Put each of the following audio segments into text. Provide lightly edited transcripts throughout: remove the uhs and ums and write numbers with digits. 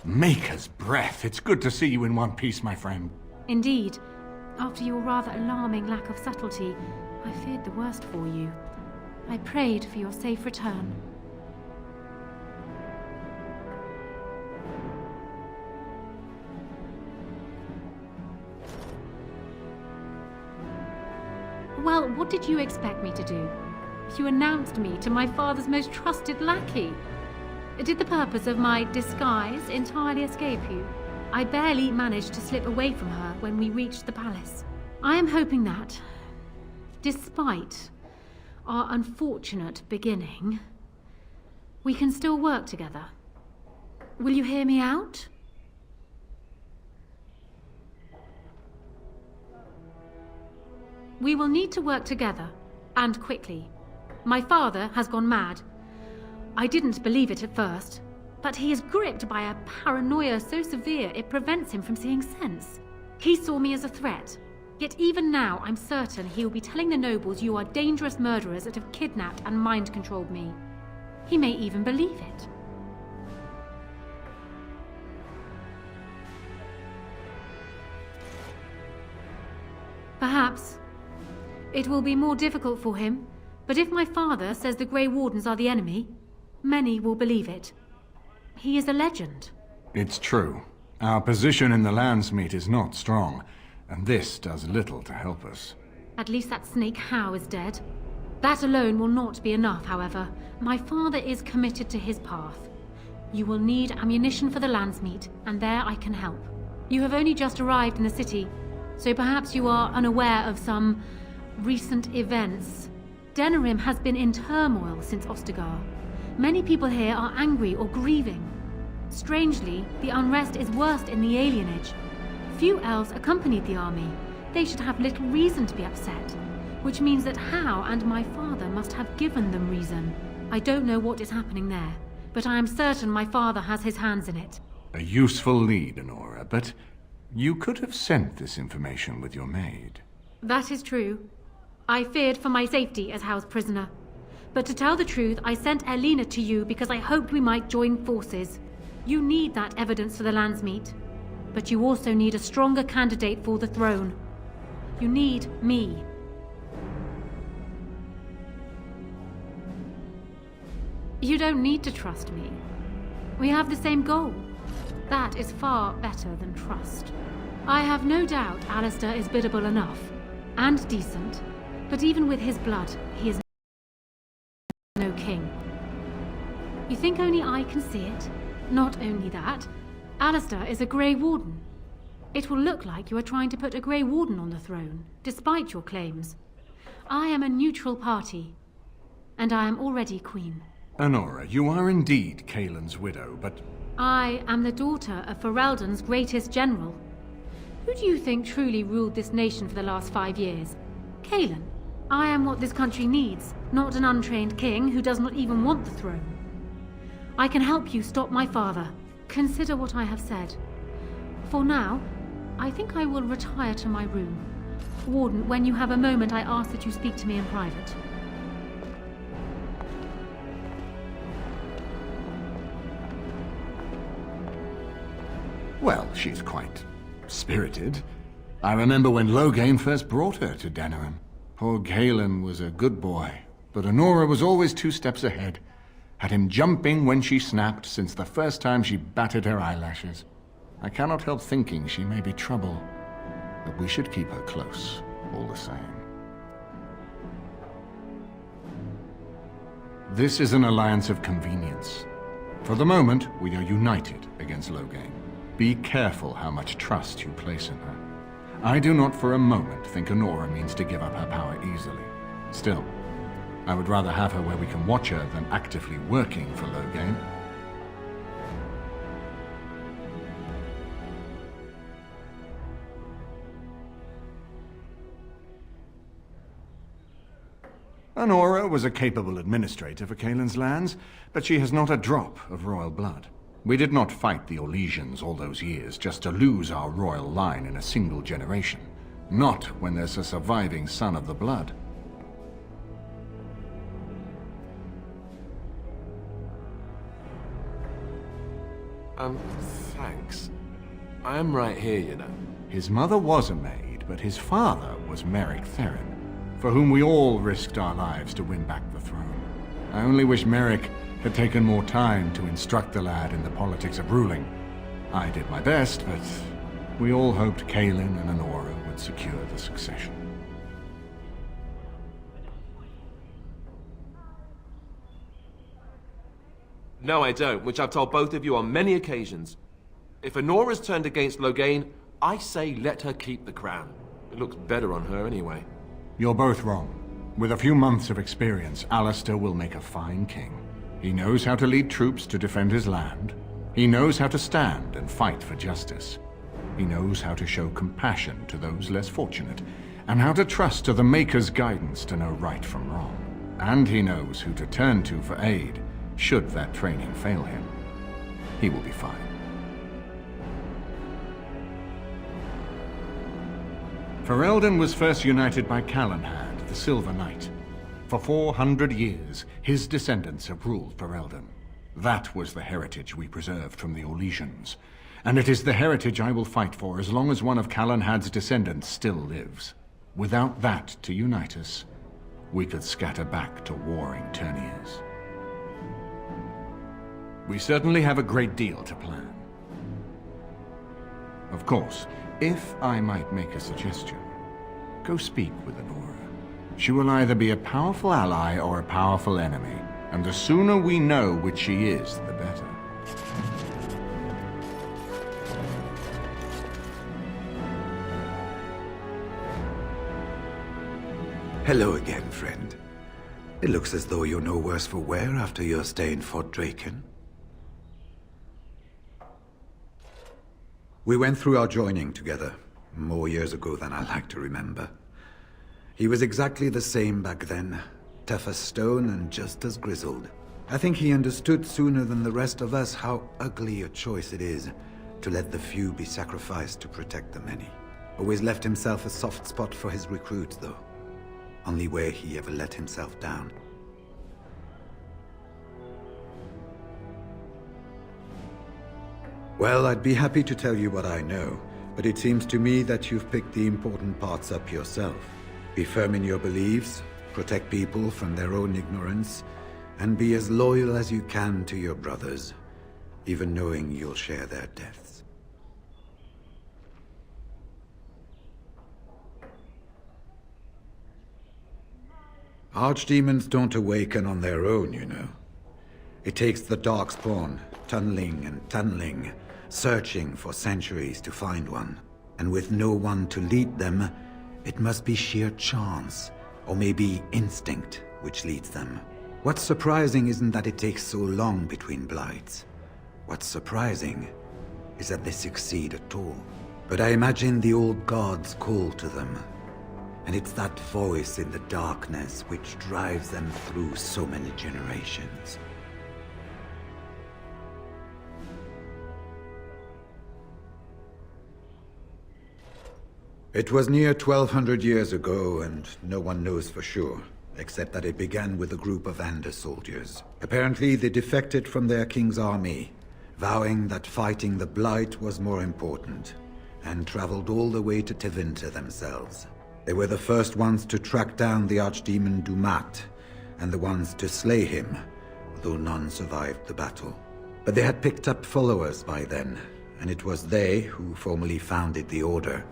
Maker's breath. It's good to see you in one piece, my friend. Indeed. After your rather alarming lack of subtlety, I feared the worst for you. I prayed for your safe return. Well, what did you expect me to do? You announced me to my father's most trusted lackey. Did the purpose of my disguise entirely escape you? I barely managed to slip away from her when we reached the palace. I am hoping that, despite our unfortunate beginning, we can still work together. Will you hear me out? We will need to work together, and quickly. My father has gone mad. I didn't believe it at first, but he is gripped by a paranoia so severe it prevents him from seeing sense. He saw me as a threat, yet even now I'm certain he will be telling the nobles you are dangerous murderers that have kidnapped and mind-controlled me. He may even believe it. Perhaps. It will be more difficult for him, but if my father says the Grey Wardens are the enemy, many will believe it. He is a legend. It's true. Our position in the Landsmeet is not strong, and this does little to help us. At least that snake How is dead. That alone will not be enough, however. My father is committed to his path. You will need ammunition for the Landsmeet, and there I can help. You have only just arrived in the city, so perhaps you are unaware of some recent events. Denerim has been in turmoil since Ostagar. Many people here are angry or grieving. Strangely, the unrest is worst in the alienage. Few elves accompanied the army. They should have little reason to be upset, which means that How and my father must have given them reason. I don't know what is happening there, but I am certain my father has his hands in it. A useful lead, Honora, but you could have sent this information with your maid. That is true. I feared for my safety as How's prisoner. But to tell the truth, I sent Elena to you because I hoped we might join forces. You need that evidence for the Landsmeet. But you also need a stronger candidate for the throne. You need me. You don't need to trust me. We have the same goal. That is far better than trust. I have no doubt Alistair is biddable enough, and decent, but even with his blood, he is no king. You think only I can see it? Not only that, Alistair is a Grey Warden. It will look like you are trying to put a Grey Warden on the throne, despite your claims. I am a neutral party, and I am already queen. Honora, you are indeed Kaelin's widow, but I am the daughter of Ferelden's greatest general. Who do you think truly ruled this nation for the last 5 years? Kaelin. I am what this country needs, not an untrained king who does not even want the throne. I can help you stop my father. Consider what I have said. For now, I think I will retire to my room. Warden, when you have a moment, I ask that you speak to me in private. well, she's quite spirited. I remember when Loghain first brought her to Denerim. Poor Galen was a good boy, but Honora was always 2 steps ahead. Had him jumping when she snapped since the first time she batted her eyelashes. I cannot help thinking she may be trouble, but we should keep her close, all the same. This is an alliance of convenience. For the moment, we are united against Loghain. Be careful how much trust you place in her. I do not for a moment think Honora means to give up her power easily. Still, I would rather have her where we can watch her than actively working for Loghain. Honora was a capable administrator for Kaelin's lands, but she has not a drop of royal blood. We did not fight the Orlesians all those years just to lose our royal line in a single generation. Not when there's a surviving son of the blood. Thanks. I am right here, you know. His mother was a maid, but his father was Merrick Theron, for whom we all risked our lives to win back the throne. I only wish Merrick had taken more time to instruct the lad in the politics of ruling. I did my best, but we all hoped Kaelin and Honora would secure the succession. No, I don't, which I've told both of you on many occasions. If Honora's turned against Loghain, I say let her keep the crown. It looks better on her anyway. You're both wrong. With a few months of experience, Alistair will make a fine king. He knows how to lead troops to defend his land. He knows how to stand and fight for justice. He knows how to show compassion to those less fortunate, and how to trust to the Maker's guidance to know right from wrong. And he knows who to turn to for aid, should that training fail him. He will be fine. Ferelden was first united by Calenhad, the Silver Knight. For 400 years, his descendants have ruled Ferelden. That was the heritage we preserved from the Orlesians. And it is the heritage I will fight for as long as one of Calenhad's descendants still lives. Without that to unite us, we could scatter back to warring Terniers. We certainly have a great deal to plan. Of course, if I might make a suggestion, go speak with Honora. She will either be a powerful ally or a powerful enemy, and the sooner we know which she is, the better. Hello again, friend. It looks as though you're no worse for wear after your stay in Fort Draken. We went through our joining together, more years ago than I like to remember. He was exactly the same back then, tough as stone and just as grizzled. I think he understood sooner than the rest of us how ugly a choice it is to let the few be sacrificed to protect the many. Always left himself a soft spot for his recruits, though. Only way he ever let himself down. Well, I'd be happy to tell you what I know, but it seems to me that you've picked the important parts up yourself. Be firm in your beliefs, protect people from their own ignorance, and be as loyal as you can to your brothers, even knowing you'll share their deaths. Archdemons don't awaken on their own, you know. It takes the Darkspawn, tunneling and tunneling, searching for centuries to find one. And with no one to lead them, it must be sheer chance, or maybe instinct, which leads them. What's surprising isn't that it takes so long between blights. What's surprising is that they succeed at all. But I imagine the old gods call to them. And it's that voice in the darkness which drives them through so many generations. It was near 1200 years ago, and no one knows for sure, except that it began with a group of Ander soldiers. Apparently, they defected from their king's army, vowing that fighting the Blight was more important, and traveled all the way to Tevinter themselves. They were the first ones to track down the archdemon Dumat, and the ones to slay him, though none survived the battle. But they had picked up followers by then, and it was they who formally founded the Order,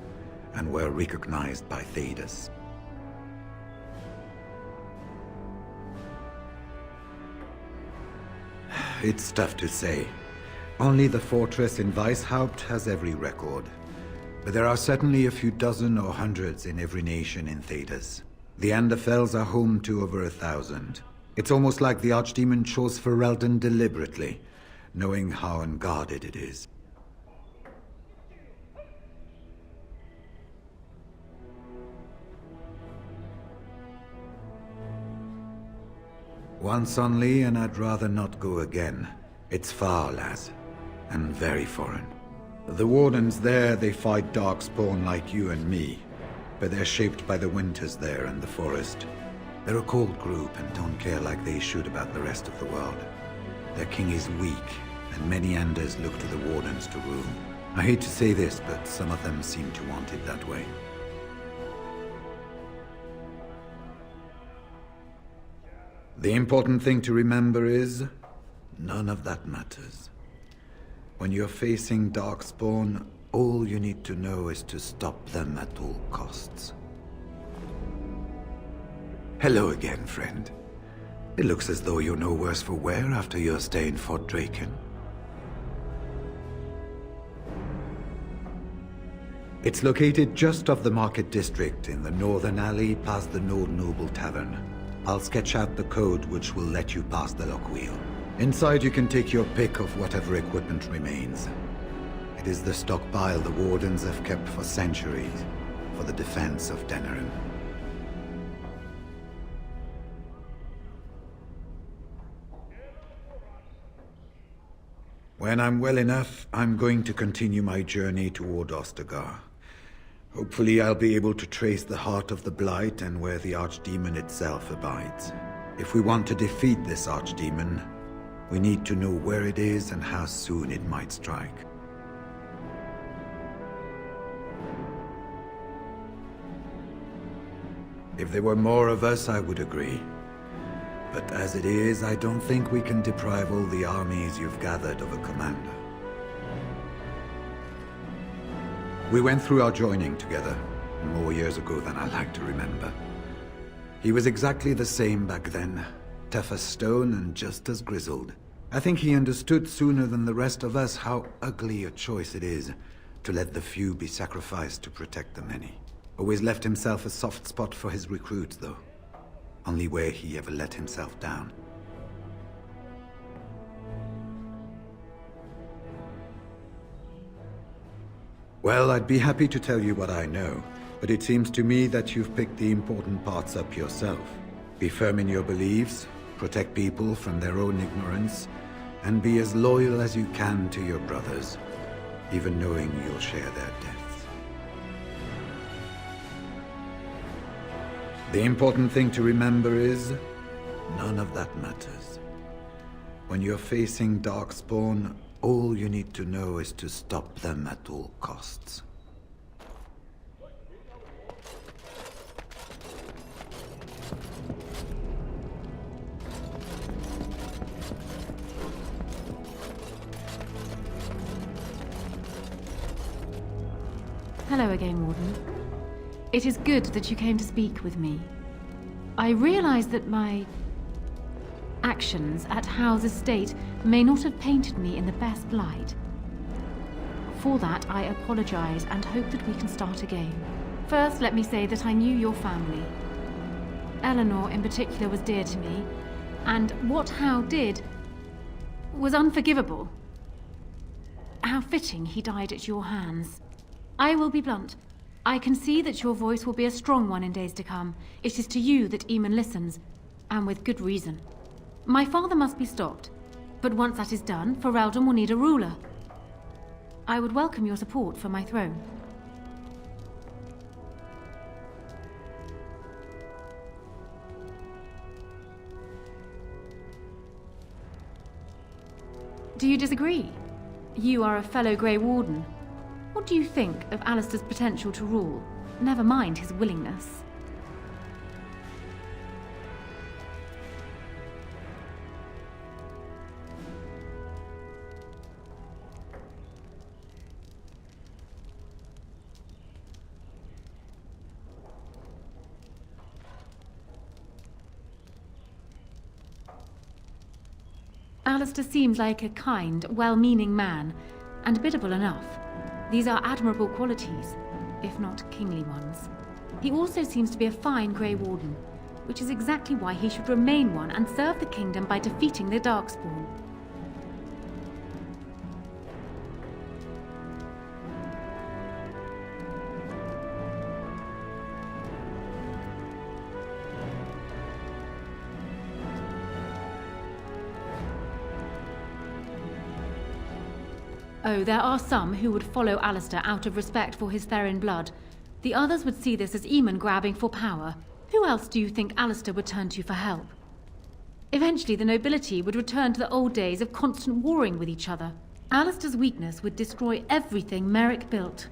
and were recognized by Thedas. It's tough to say. Only the fortress in Weishaupt has every record. But there are certainly a few dozen or hundreds in every nation in Thedas. The Anderfells are home to over 1,000. It's almost like the Archdemon chose Ferelden deliberately, knowing how unguarded it is. Once only, and I'd rather not go again. It's far, lass, and very foreign. The Wardens there, they fight Darkspawn like you and me, but they're shaped by the winters there and the forest. They're a cold group and don't care like they should about the rest of the world. Their king is weak, and many Enders look to the Wardens to rule. I hate to say this, but some of them seem to want it that way. The important thing to remember is, none of that matters. When you're facing Darkspawn, all you need to know is to stop them at all costs. Hello again, friend. It looks as though you're no worse for wear after your stay in Fort Draken. It's located just off the Market District in the northern alley past the Nord Noble Tavern. I'll sketch out the code which will let you pass the lock wheel. Inside you can take your pick of whatever equipment remains. It is the stockpile the Wardens have kept for centuries for the defense of Denerim. When I'm well enough, I'm going to continue my journey toward Ostagar. Hopefully I'll be able to trace the heart of the Blight and where the Archdemon itself abides. If we want to defeat this Archdemon, we need to know where it is and how soon it might strike. If there were more of us, I would agree. But as it is, I don't think we can deprive all the armies you've gathered of a commander. We went through our joining together, more years ago than I like to remember. He was exactly the same back then, tough as stone and just as grizzled. I think he understood sooner than the rest of us how ugly a choice it is to let the few be sacrificed to protect the many. Always left himself a soft spot for his recruits, though. Only where he ever let himself down. Well, I'd be happy to tell you what I know, but it seems to me that you've picked the important parts up yourself. Be firm in your beliefs, protect people from their own ignorance, and be as loyal as you can to your brothers, even knowing you'll share their deaths. The important thing to remember is, none of that matters. When you're facing Darkspawn, all you need to know is to stop them at all costs. Hello again, Warden. It is good that you came to speak with me. I realize that my actions at Howe's estate may not have painted me in the best light. For that, I apologize and hope that we can start again. First, let me say that I knew your family. Eleanor, in particular, was dear to me, and what Howe did was unforgivable. How fitting he died at your hands. I will be blunt. I can see that your voice will be a strong one in days to come. It is to you that Eamon listens, and with good reason. My father must be stopped, but once that is done, Ferelden will need a ruler. I would welcome your support for my throne. Do you disagree? You are a fellow Grey Warden. What do you think of Alistair's potential to rule? Never mind his willingness. Alistair seems like a kind, well-meaning man, and biddable enough. These are admirable qualities, if not kingly ones. He also seems to be a fine Grey Warden, which is exactly why he should remain one and serve the kingdom by defeating the Darkspawn. Oh, there are some who would follow Alistair out of respect for his Therin blood. The others would see this as Eamon grabbing for power. Who else do you think Alistair would turn to for help? Eventually, the nobility would return to the old days of constant warring with each other. Alistair's weakness would destroy everything Merrick built.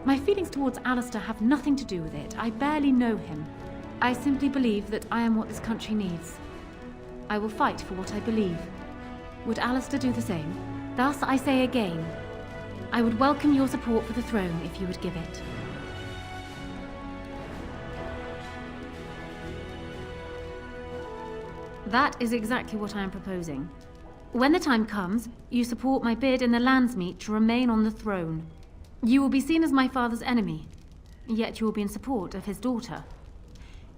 My feelings towards Alistair have nothing to do with it. I barely know him. I simply believe that I am what this country needs. I will fight for what I believe. Would Alistair do the same? Thus, I say again, I would welcome your support for the throne if you would give it. That is exactly what I am proposing. When the time comes, you support my bid in the Landsmeet to remain on the throne. You will be seen as my father's enemy, yet you will be in support of his daughter.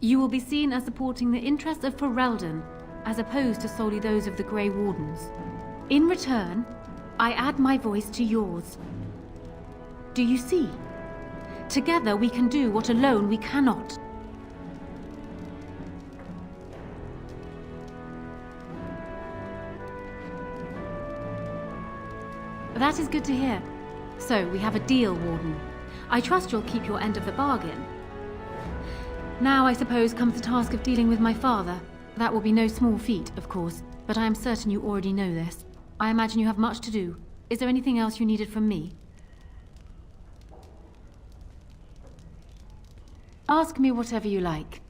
You will be seen as supporting the interests of Ferelden, as opposed to solely those of the Grey Wardens. In return, I add my voice to yours. Do you see? Together we can do what alone we cannot. That is good to hear. So, we have a deal, Warden. I trust you'll keep your end of the bargain. Now, I suppose, comes the task of dealing with my father. That will be no small feat, of course, but I am certain you already know this. I imagine you have much to do. Is there anything else you needed from me? Ask me whatever you like.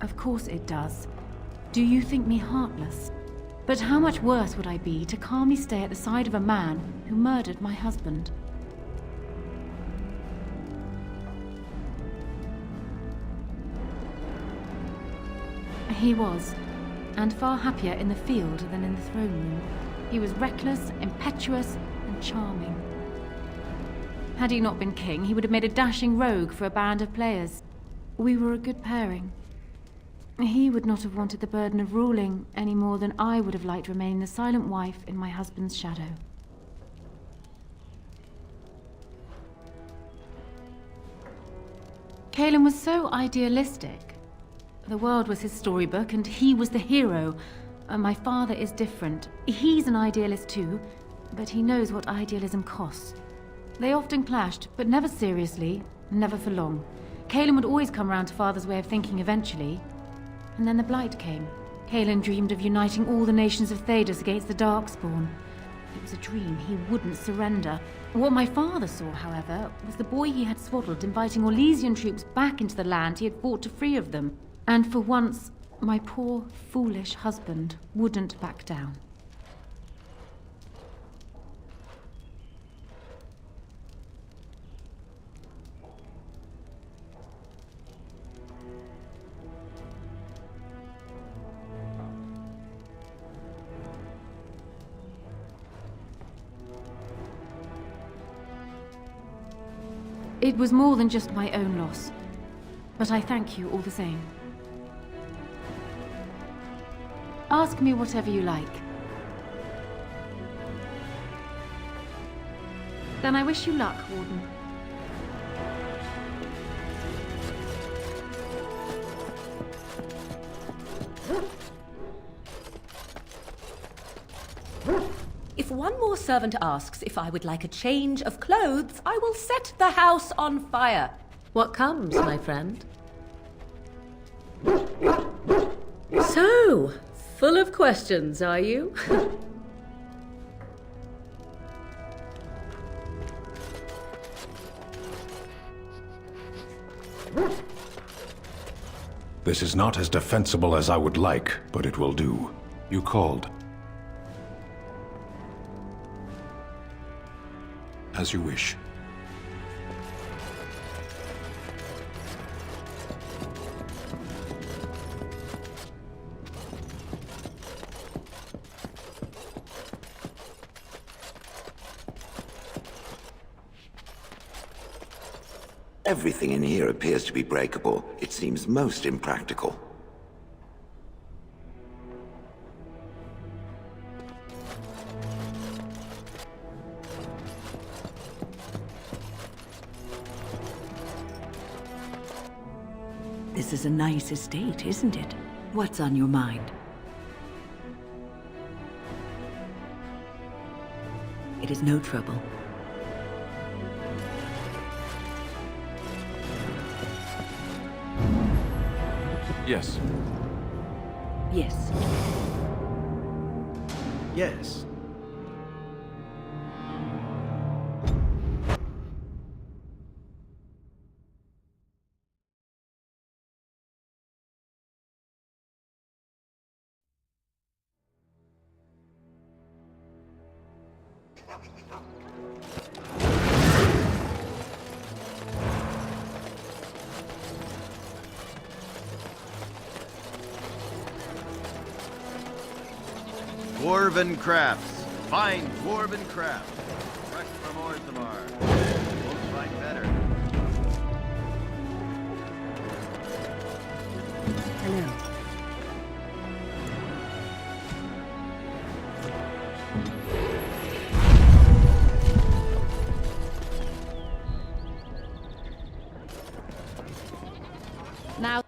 Of course it does. Do you think me heartless? But how much worse would I be to calmly stay at the side of a man who murdered my husband? He was, and far happier in the field than in the throne room. He was reckless, impetuous, and charming. Had he not been king, he would have made a dashing rogue for a band of players. We were a good pairing. He would not have wanted the burden of ruling any more than I would have liked remaining the silent wife in my husband's shadow. Calen was so idealistic. The world was his storybook and he was the hero. My father is different. He's an idealist too, but he knows what idealism costs. They often clashed, but never seriously, never for long. Calen would always come round to Father's way of thinking eventually. And then the Blight came. Calen dreamed of uniting all the nations of Thedas against the Darkspawn. It was a dream. He wouldn't surrender. What my father saw, however, was the boy he had swaddled inviting Orlesian troops back into the land he had fought to free of them. And for once, my poor, foolish husband wouldn't back down. It was more than just my own loss, but I thank you all the same. Ask me whatever you like. Then I wish you luck, Warden. If one more servant asks if I would like a change of clothes, I will set the house on fire. What comes, my friend? So, full of questions, are you? This is not as defensible as I would like, but it will do. You called. As you wish. Everything in here appears to be breakable. It seems most impractical. This is a nice estate, isn't it? What's on your mind? It is no trouble. Yes. Yes. Yes. Dwarven crafts. Fine dwarven craft. Fresh from Orthamar. Won't find better. Hello. Now,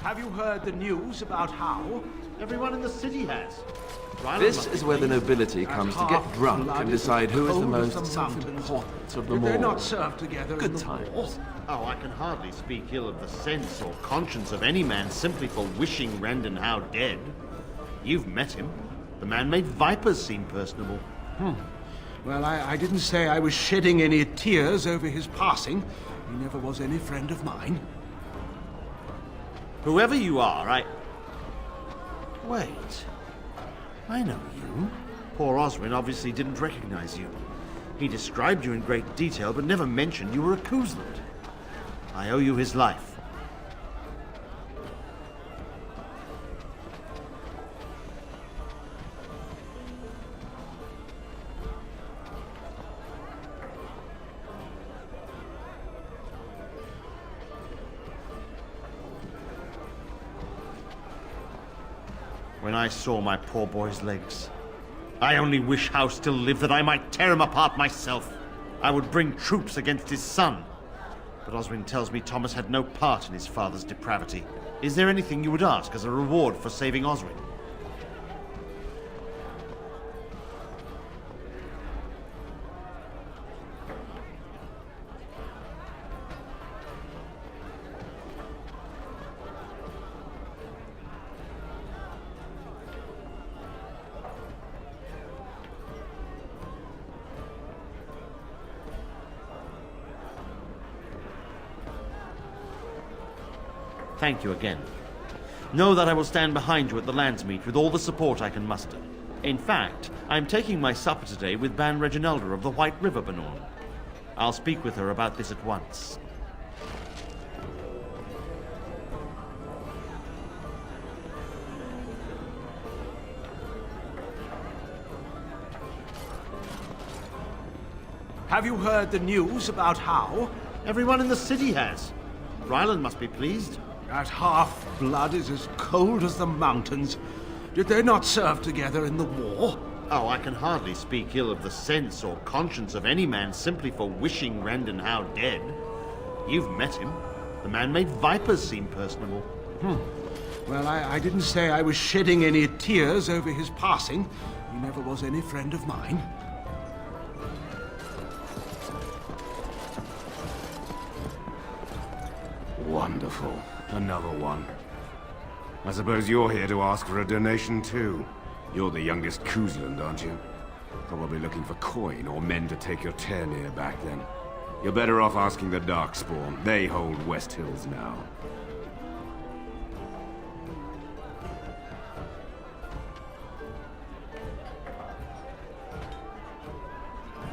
Have you heard the news about how? Everyone in the city has. This is where the nobility comes to get drunk and decide who is the most self-important of them They're all. not served together Good in the times. war. Oh, I can hardly speak ill of the sense or conscience of any man simply for wishing Rendenhow dead. You've met him. The man made vipers seem personable. Well, I didn't say I was shedding any tears over his passing. He never was any friend of mine. Whoever you are, Wait. I know you. Poor Oswin obviously didn't recognize you. He described you in great detail, but never mentioned you were a Kuzland. I owe you his life. When I saw my poor boy's legs, I only wish Howe still lived that I might tear him apart myself. I would bring troops against his son. But Oswin tells me Thomas had no part in his father's depravity. Is there anything you would ask as a reward for saving Oswin? Thank you again. Know that I will stand behind you at the Landsmeet with all the support I can muster. In fact, I'm taking my supper today with Ban Reginalda of the White River Banorn. I'll speak with her about this at once. Have you heard the news about Howe? Everyone in the city has. Ryland must be pleased. That half-blood is as cold as the mountains. Did they not serve together in the war? Oh, I can hardly speak ill of the sense or conscience of any man simply for wishing Rendenhow dead. You've met him. The man made vipers seem personable. Well, I didn't say I was shedding any tears over his passing. He never was any friend of mine. Wonderful. Another one. I suppose you're here to ask for a donation too. You're the youngest Kuzland, aren't you? Probably looking for coin or men to take your Ternir back then. You're better off asking the Darkspawn. They hold West Hills now.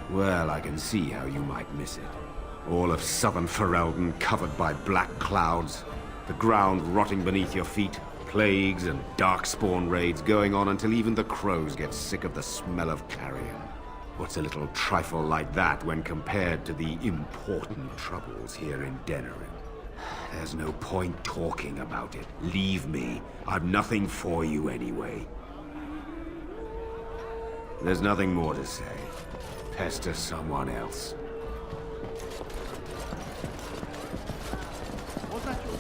Well, I can see how you might miss it. All of southern Ferelden covered by black clouds, the ground rotting beneath your feet, plagues and darkspawn raids going on until even the crows get sick of the smell of carrion. What's a little trifle like that when compared to the important troubles here in Denerim? There's no point talking about it. Leave me. I've nothing for you anyway. There's nothing more to say. Pester someone else. Was that your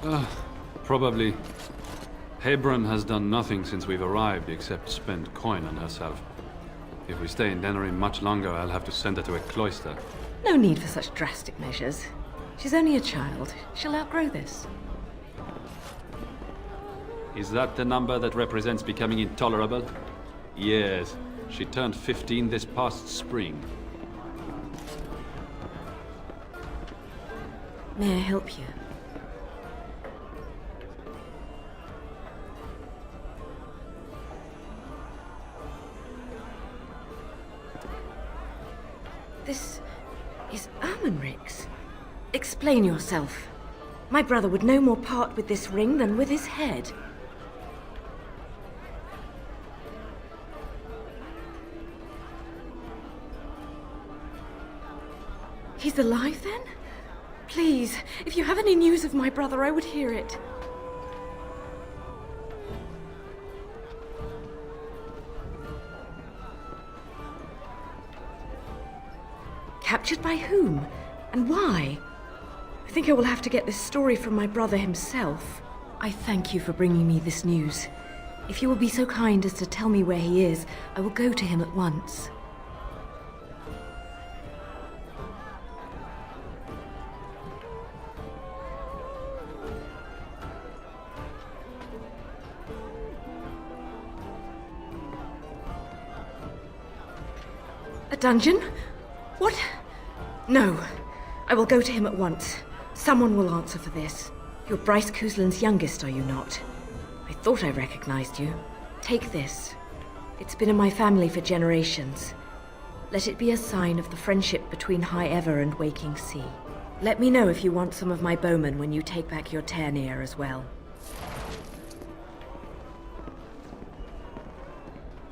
daughter? Probably. Hebron has done nothing since we've arrived except spend coin on herself. If we stay in Denerim much longer, I'll have to send her to a cloister. No need for such drastic measures. She's only a child. She'll outgrow this. Is that the number that represents becoming intolerable? Yes. She turned 15 this past spring. May I help you? This is Ermenric's. Explain yourself. My brother would no more part with this ring than with his head. He's alive then? Please, if you have any news of my brother, I would hear it. Captured by whom? And why? I think I will have to get this story from my brother himself. I thank you for bringing me this news. If you will be so kind as to tell me where he is, I will go to him at once. A dungeon? What? No. I will go to him at once. Someone will answer for this. You're Bryce Cousland's youngest, are you not? I thought I recognized you. Take this. It's been in my family for generations. Let it be a sign of the friendship between High Ever and Waking Sea. Let me know if you want some of my bowmen when you take back your Tairnir as well.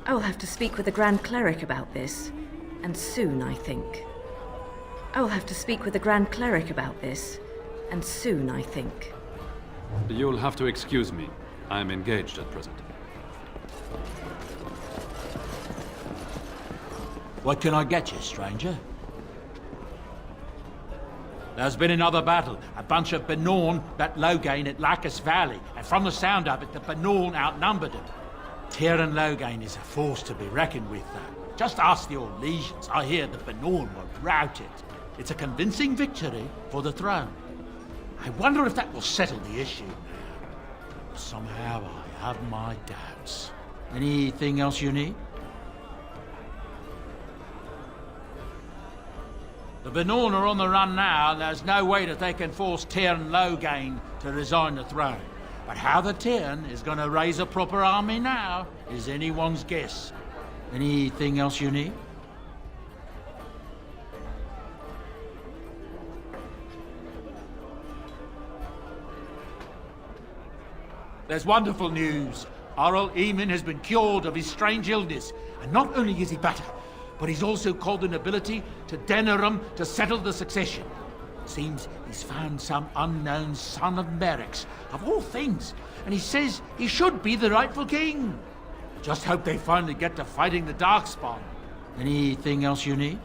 I will have to speak with the Grand Cleric about this. And soon, I think. I will have to speak with the Grand Cleric about this. And soon, I think. You'll have to excuse me. I am engaged at present. What can I get you, stranger? There's been another battle. A bunch of Benorn at Loghain at Lacus Valley. And from the sound of it, the Benorn outnumbered them. Tyrn Loghain is a force to be reckoned with, though. Just ask the old legions. I hear the Benorn were routed. It's a convincing victory for the throne. I wonder if that will settle the issue now. Somehow I have my doubts. Anything else you need? The Benorn are on the run now, and there's no way that they can force Tyrn Loghain to resign the throne. But how the Tyrn is going to raise a proper army now is anyone's guess. Anything else you need? There's wonderful news. Arl Eamon has been cured of his strange illness. And not only is he better, but he's also called the nobility to Denerim to settle the succession. Seems he's found some unknown son of Merrick's, of all things, and he says he should be the rightful king. Just hope they finally get to fighting the Darkspawn. Anything else you need?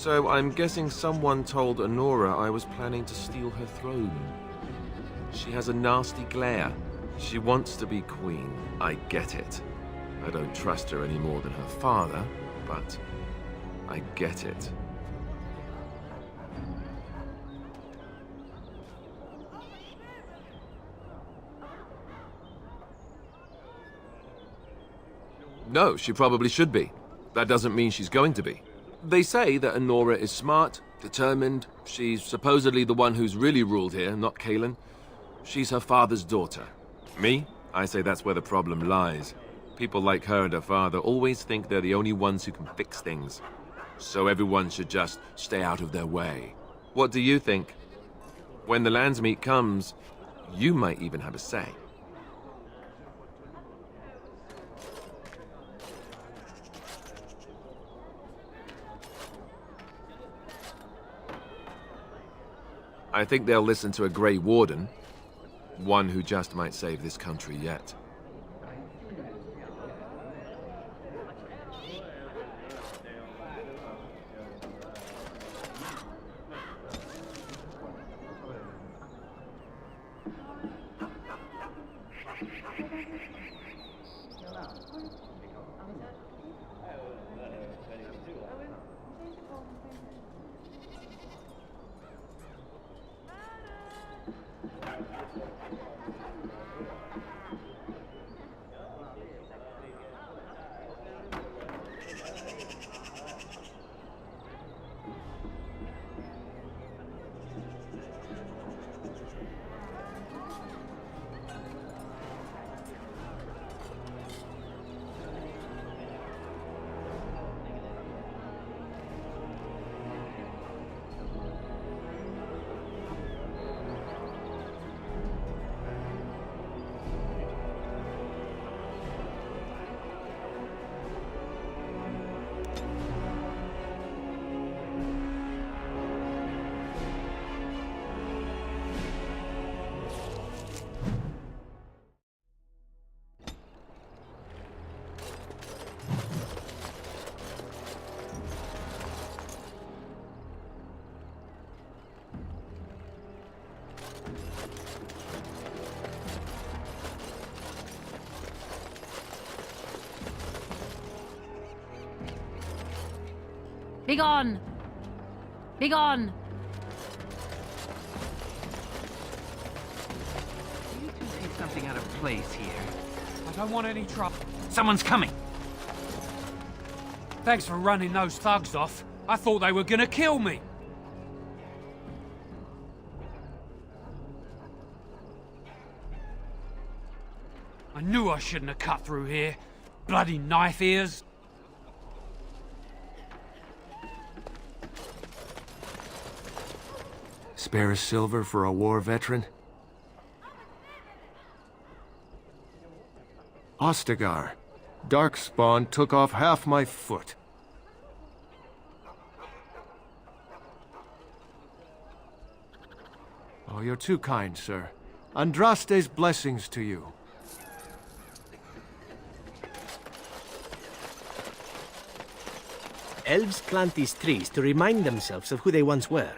So I'm guessing someone told Honora I was planning to steal her throne. She has a nasty glare. She wants to be queen. I get it. I don't trust her any more than her father, but I get it. No, she probably should be. That doesn't mean she's going to be. They say that Honora is smart, determined. She's supposedly the one who's really ruled here, not Cailan. She's her father's daughter. Me? I say that's where the problem lies. People like her and her father always think they're the only ones who can fix things. So everyone should just stay out of their way. What do you think? When the Landsmeet comes, you might even have a say. I think they'll listen to a Grey Warden. One who just might save this country yet. Begone! Begone! You two see something out of place here. I don't want any trouble. Someone's coming! Thanks for running those thugs off. I thought they were gonna kill me. I knew I shouldn't have cut through here. Bloody knife ears. Spare a silver for a war veteran? Ostagar. Darkspawn took off half my foot. Oh, you're too kind, sir. Andraste's blessings to you. Elves plant these trees to remind themselves of who they once were.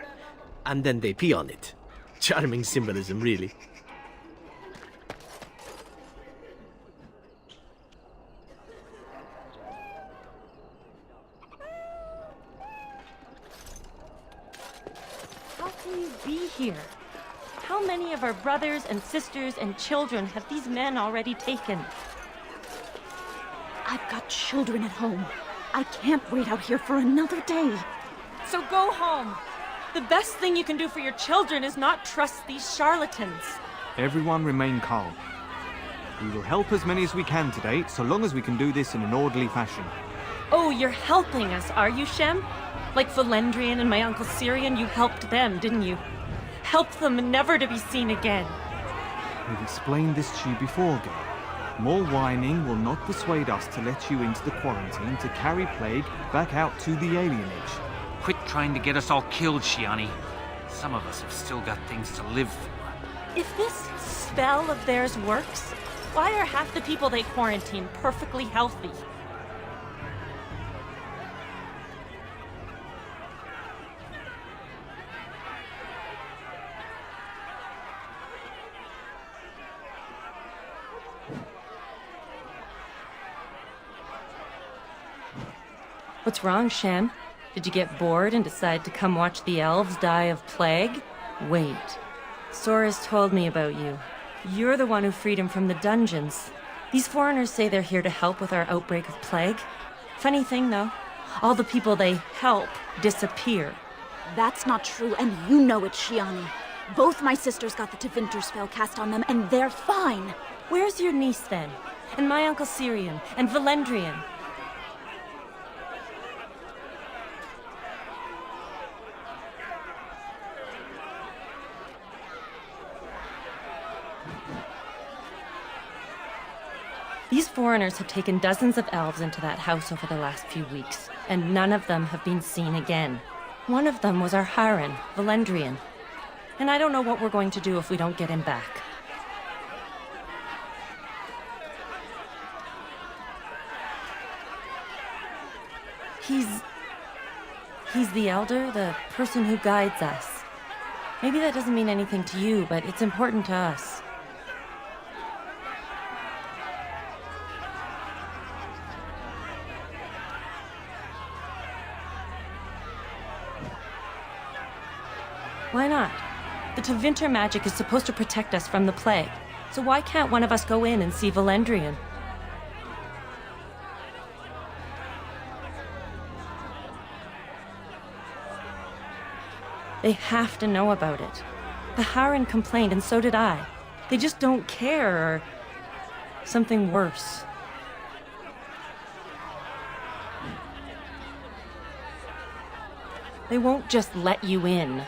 And then they pee on it. Charming symbolism, really. How can you be here? How many of our brothers and sisters and children have these men already taken? I've got children at home. I can't wait out here for another day. So go home. The best thing you can do for your children is not trust these charlatans. Everyone remain calm. We will help as many as we can today, so long as we can do this in an orderly fashion. Oh, you're helping us, are you, Shem? Like Valendrian and my Uncle Syrian, you helped them, didn't you? Helped them never to be seen again. We've explained this to you before, Gale. More whining will not persuade us to let you into the quarantine to carry plague back out to the alienage. Quit trying to get us all killed, Shiani. Some of us have still got things to live for. If this spell of theirs works, why are half the people they quarantine perfectly healthy? What's wrong, Shem? Did you get bored and decide to come watch the elves die of plague? Wait. Sora's told me about you. You're the one who freed him from the dungeons. These foreigners say they're here to help with our outbreak of plague. Funny thing, though, all the people they help disappear. That's not true, and you know it, Shiani. Both my sisters got the Tevinter spell cast on them, and they're fine. Where's your niece, then? And my Uncle Syrian? And Valendrian? These foreigners have taken dozens of elves into that house over the last few weeks, and none of them have been seen again. One of them was our Haran, Valendrian. And I don't know what we're going to do if we don't get him back. He's the elder, the person who guides us. Maybe that doesn't mean anything to you, but it's important to us. Why not? The Tevinter magic is supposed to protect us from the plague, so why can't one of us go in and see Valendrian? They have to know about it. The Haran complained, and so did I. They just don't care, or something worse. They won't just let you in.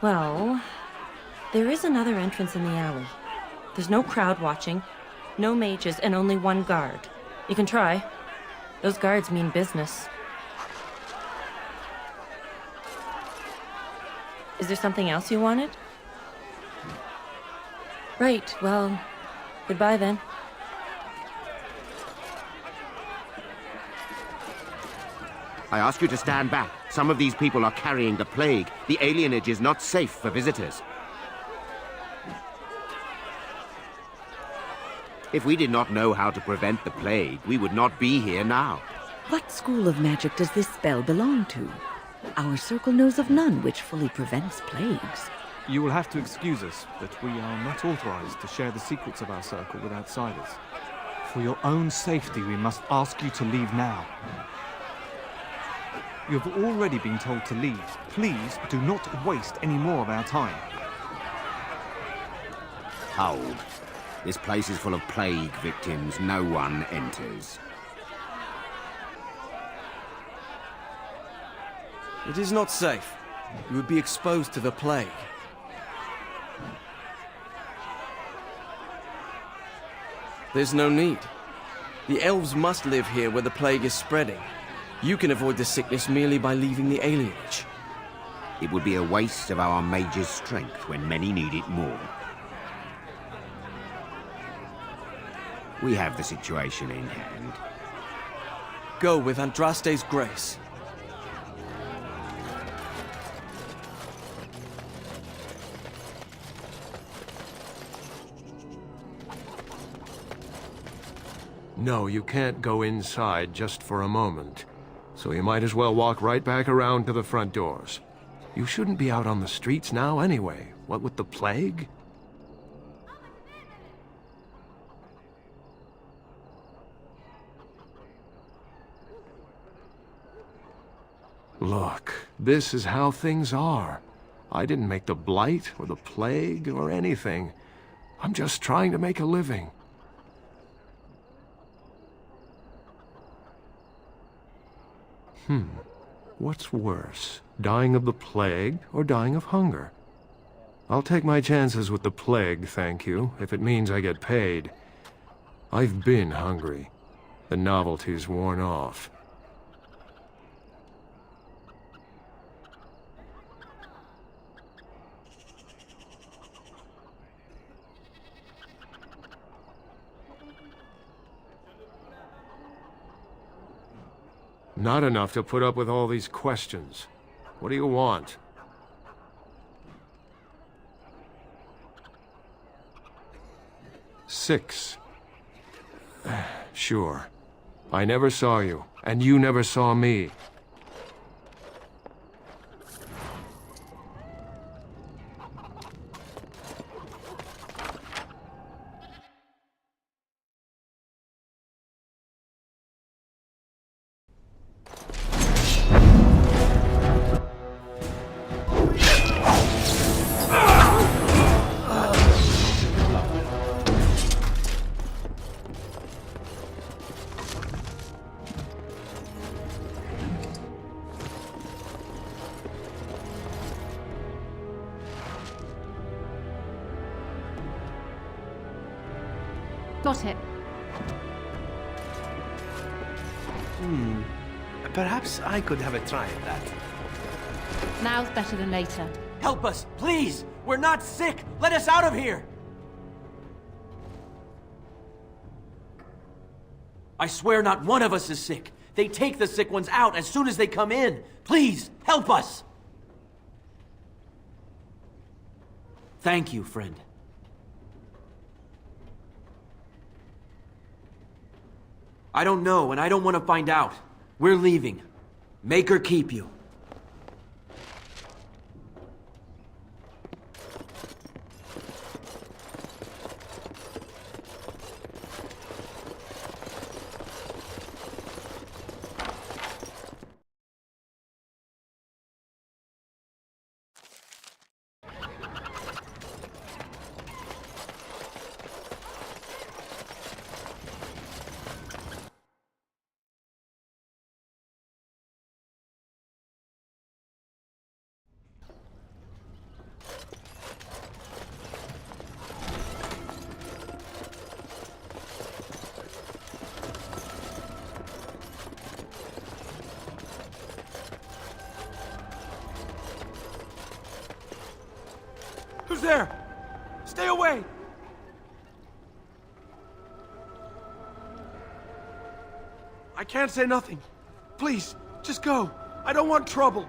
Well, there is another entrance in the alley. There's no crowd watching, no mages, and only one guard. You can try. Those guards mean business. Is there something else you wanted? Right, well, goodbye then. I ask you to stand back. Some of these people are carrying the plague. The alienage is not safe for visitors. If we did not know how to prevent the plague, we would not be here now. What school of magic does this spell belong to? Our circle knows of none which fully prevents plagues. You will have to excuse us, but we are not authorized to share the secrets of our circle with outsiders. For your own safety, we must ask you to leave now. You have already been told to leave. Please do not waste any more of our time. Hold. This place is full of plague victims. No one enters. It is not safe. You would be exposed to the plague. There's no need. The elves must live here where the plague is spreading. You can avoid the sickness merely by leaving the alienage. It would be a waste of our mage's strength when many need it more. We have the situation in hand. Go with Andraste's grace. No, you can't go inside just for a moment. So you might as well walk right back around to the front doors. You shouldn't be out on the streets now anyway. What with the plague? Look, this is how things are. I didn't make the blight or the plague or anything. I'm just trying to make a living. What's worse, dying of the plague or dying of hunger? I'll take my chances with the plague, thank you, if it means I get paid. I've been hungry. The novelty's worn off. Not enough to put up with all these questions. What do you want? 6. Sure. I never saw you, and you never saw me. Got it. Perhaps I could have a try at that. Now's better than later. Help us, please! We're not sick! Let us out of here! I swear not one of us is sick. They take the sick ones out as soon as they come in. Please, help us! Thank you, friend. I don't know, and I don't want to find out. We're leaving. Make her keep you. Who's there? Stay away! I can't say nothing. Please, just go. I don't want trouble.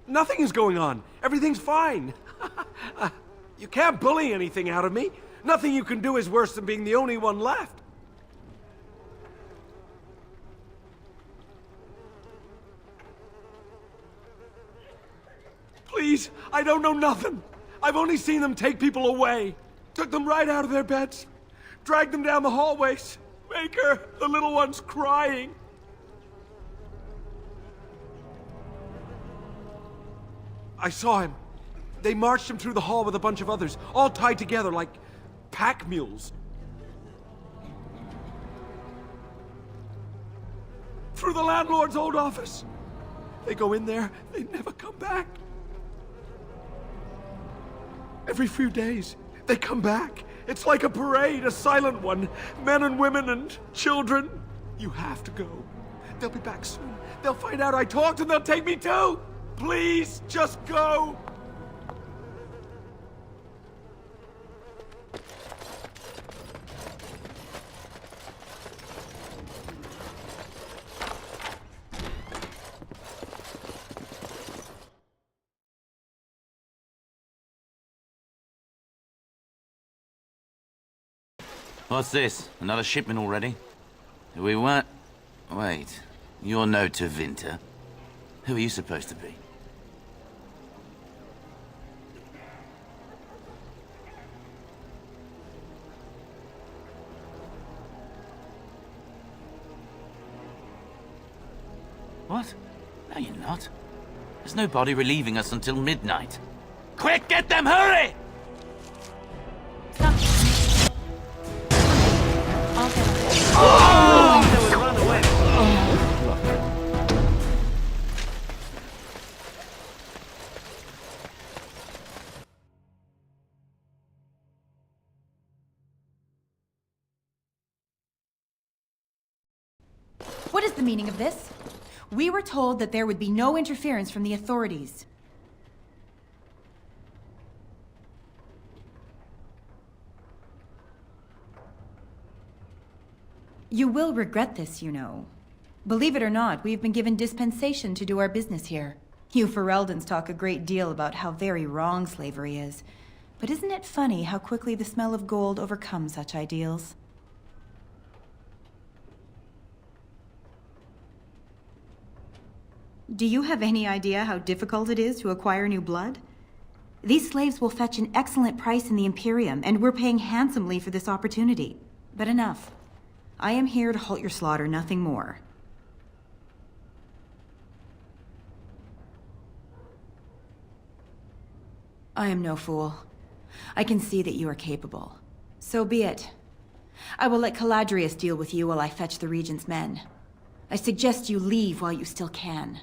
Nothing is going on. Everything's fine. You can't bully anything out of me. Nothing you can do is worse than being the only one left. Please, I don't know nothing. I've only seen them take people away. Took them right out of their beds. Dragged them down the hallways. Maker, the little one's crying. I saw him. They marched him through the hall with a bunch of others, all tied together like pack mules. Through the landlord's old office. They go in there, they never come back. Every few days, they come back. It's like a parade, a silent one. Men and women and children. You have to go. They'll be back soon. They'll find out I talked and they'll take me too. Please, just go. What's this? Another shipment already? We weren't... Wait. You're no Tevinter. Who are you supposed to be? What? No, you're not. There's no body relieving us until midnight. Quick, get them, hurry! What is the meaning of this? We were told that there would be no interference from the authorities. You will regret this, you know. Believe it or not, we've been given dispensation to do our business here. You Fereldans talk a great deal about how very wrong slavery is. But isn't it funny how quickly the smell of gold overcomes such ideals? Do you have any idea how difficult it is to acquire new blood? These slaves will fetch an excellent price in the Imperium, and we're paying handsomely for this opportunity. But enough. I am here to halt your slaughter, nothing more. I am no fool. I can see that you are capable. So be it. I will let Caladrius deal with you while I fetch the Regent's men. I suggest you leave while you still can.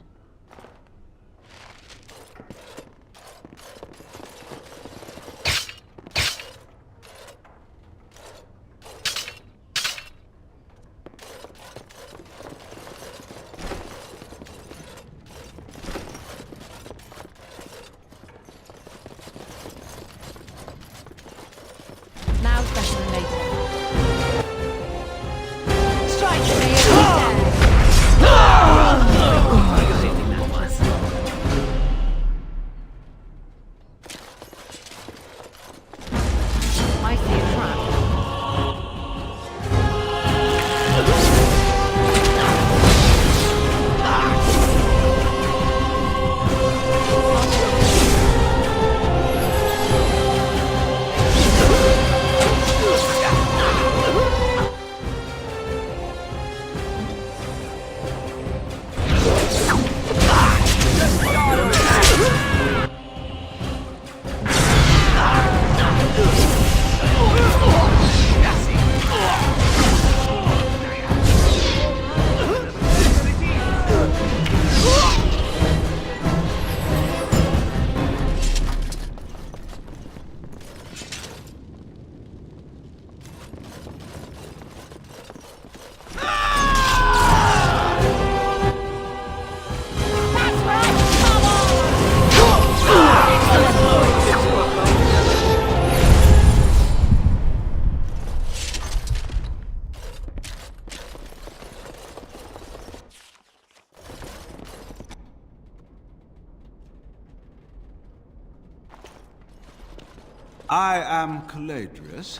I am Caladrius,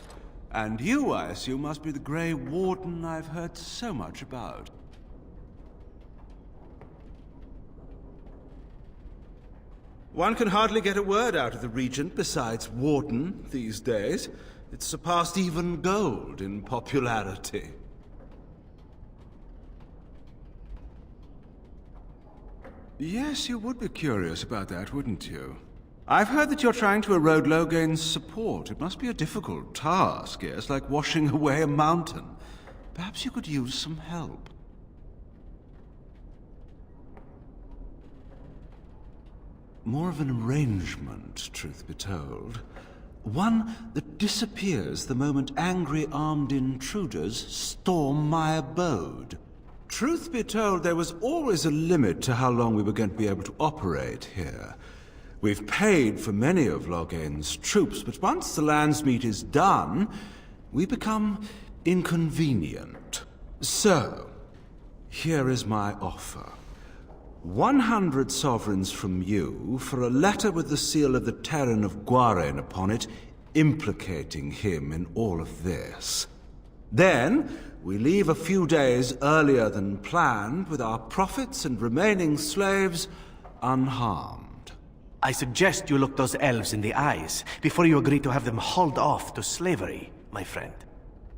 and you, I assume, must be the Grey Warden I've heard so much about. One can hardly get a word out of the Regent besides Warden these days. It's surpassed even gold in popularity. Yes, you would be curious about that, wouldn't you? I've heard that you're trying to erode Logain's support. It must be a difficult task, yes, like washing away a mountain. Perhaps you could use some help. More of an arrangement, truth be told. One that disappears the moment angry armed intruders storm my abode. Truth be told, there was always a limit to how long we were going to be able to operate here. We've paid for many of Logain's troops, but once the Landsmeet is done, we become inconvenient. So, here is my offer. 100 sovereigns from you for a letter with the seal of the Terran of Guaren upon it, implicating him in all of this. Then, we leave a few days earlier than planned, with our profits and remaining slaves unharmed. I suggest you look those elves in the eyes before you agree to have them hauled off to slavery, my friend.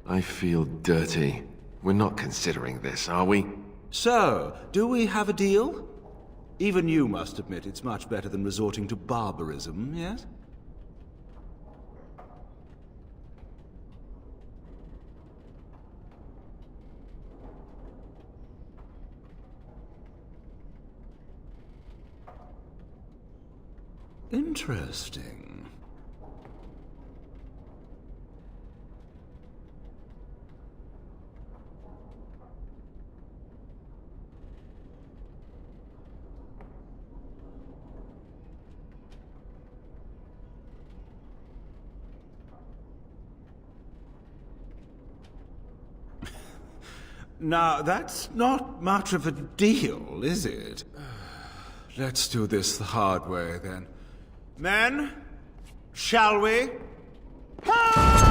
I feel dirty. We're not considering this, are we? So, do we have a deal? Even you must admit it's much better than resorting to barbarism, yes? Interesting. Now, that's not much of a deal, is it? Let's do this the hard way, then. Men, shall we? Ha!